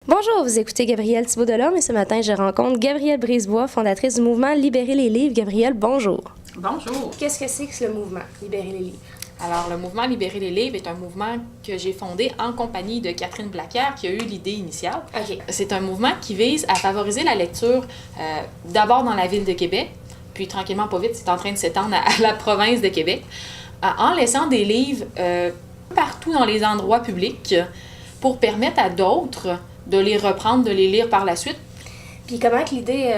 Bonjour, vous écoutez Gabrielle Thibault-Delorme et ce matin, je rencontre Gabrielle Brisebois, fondatrice du mouvement Libérer les livres. Gabrielle, bonjour. Bonjour. Qu'est-ce que c'est que le mouvement Libérer les livres? Alors, le mouvement Libérer les livres est un mouvement que j'ai fondé en compagnie de Catherine Blaquière, qui a eu l'idée initiale. OK. C'est un mouvement qui vise à favoriser la lecture d'abord dans la ville de Québec, puis tranquillement, pas vite, c'est en train de s'étendre à la province de Québec, en laissant des livres partout dans les endroits publics pour permettre à d'autres de les reprendre, de les lire par la suite. Puis comment que l'idée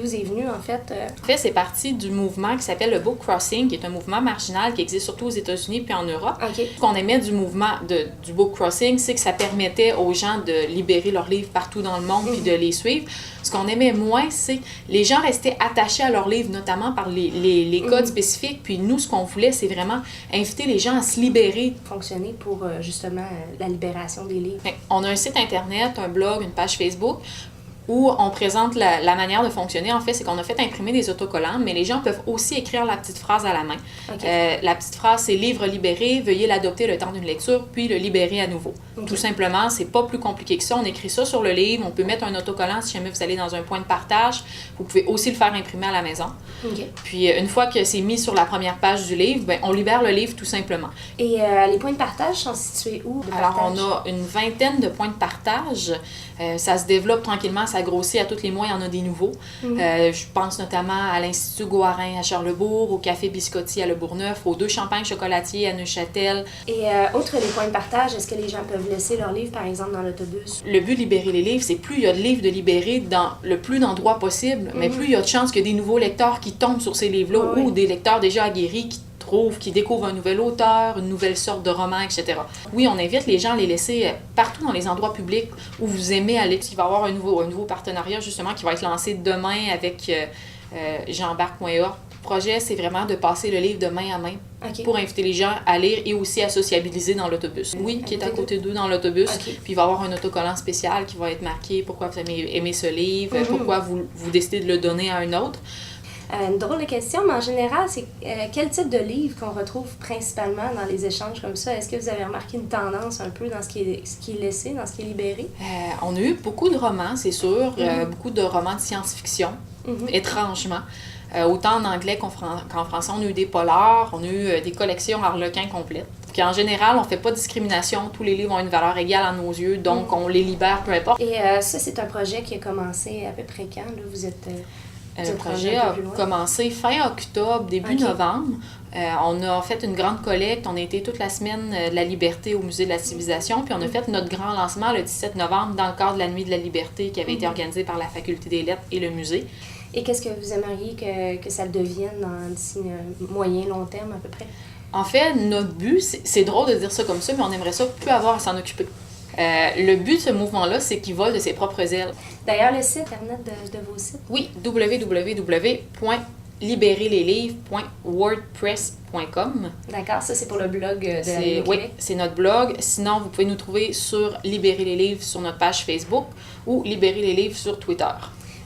vous est venue, en fait? En fait, c'est parti du mouvement qui s'appelle le Book Crossing, qui est un mouvement marginal qui existe surtout aux États-Unis puis en Europe. OK. Ce qu'on aimait du mouvement du Book Crossing, c'est que ça permettait aux gens de libérer leurs livres partout dans le monde puis de les suivre. Ce qu'on aimait moins, c'est que les gens restaient attachés à leurs livres, notamment par les codes spécifiques. Puis nous, ce qu'on voulait, c'est vraiment inviter les gens à se libérer. Fonctionner pour, justement, la libération des livres. On a un site Internet, un blog, une page Facebook, où on présente la manière de fonctionner. En fait, c'est qu'on a fait imprimer des autocollants, mais les gens peuvent aussi écrire la petite phrase à la main. Okay. La petite phrase, c'est « Livre libéré, veuillez l'adopter le temps d'une lecture, puis le libérer à nouveau ». Okay. Tout simplement, c'est pas plus compliqué que ça. On écrit ça sur le livre, on peut mettre un autocollant si jamais vous allez dans un point de partage. Vous pouvez aussi le faire imprimer à la maison. Okay. Puis, une fois que c'est mis sur la première page du livre, ben, on libère le livre tout simplement. Et les points de partage sont situés où? Alors, on a une vingtaine de points de partage. Ça se développe tranquillement, ça grossit. À tous les mois, il y en a des nouveaux. Je pense notamment à l'Institut Gouarin à Charlesbourg, au Café Biscotti à Le Bourgneuf, aux 2 Champagnes Chocolatiers à Neuchâtel. Et outre les points de partage, est-ce que les gens peuvent laisser leurs livres, par exemple, dans l'autobus? Le but de libérer les livres, c'est plus il y a de livres de libérer dans le plus d'endroits possible, mais plus il y a de chances qu'il y ait des nouveaux lecteurs qui tombent sur ces livres-là ou des lecteurs déjà aguerris qui découvrent un nouvel auteur, une nouvelle sorte de roman, etc. Oui, on invite les gens à les laisser partout dans les endroits publics où vous aimez aller. Il va y avoir un nouveau partenariat, justement, qui va être lancé demain avec jeanbarc.org. Le projet, c'est vraiment de passer le livre de main à main pour inviter les gens à lire et aussi à sociabiliser dans l'autobus. Oui, qui est à côté d'eux dans l'autobus. Puis il va y avoir un autocollant spécial qui va être marqué « Pourquoi vous aimez ce livre? Pourquoi vous décidez de le donner à un autre? » Une drôle de question, mais en général, c'est quel type de livre qu'on retrouve principalement dans les échanges comme ça? Est-ce que vous avez remarqué une tendance un peu dans ce qui est laissé, dans ce qui est libéré? On a eu beaucoup de romans, c'est sûr, beaucoup de romans de science-fiction, étrangement. Autant en anglais qu'en français, on a eu des polars, on a eu des collections Harlequin complètes. Puis en général, on ne fait pas de discrimination, tous les livres ont une valeur égale à nos yeux, donc on les libère, peu importe. Et ça, c'est un projet qui a commencé à peu près quand? Là, vous êtes... Le projet a commencé fin octobre, début novembre. On a fait une grande collecte. On a été toute la semaine de la liberté au Musée de la civilisation. Puis on a fait notre grand lancement le 17 novembre dans le cadre de la Nuit de la liberté qui avait été organisée par la Faculté des lettres et le musée. Et qu'est-ce que vous aimeriez que ça devienne d'ici moyen, long terme à peu près? En fait, notre but, c'est drôle de dire ça comme ça, mais on aimerait ça plus avoir à s'en occuper. Le but de ce mouvement-là, c'est qu'il vole de ses propres ailes. D'ailleurs, le site internet de vos sites? Oui, www.libérerleslivres.wordpress.com. D'accord, ça c'est pour le blog de la Ville de Québec. Oui, c'est notre blog. Sinon, vous pouvez nous trouver sur Libérer les livres sur notre page Facebook ou Libérer les livres sur Twitter.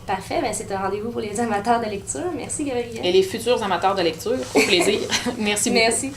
Parfait, bien c'est un rendez-vous pour les amateurs de lecture. Merci Gabrielle. Et les futurs amateurs de lecture, au plaisir. Merci beaucoup. Merci.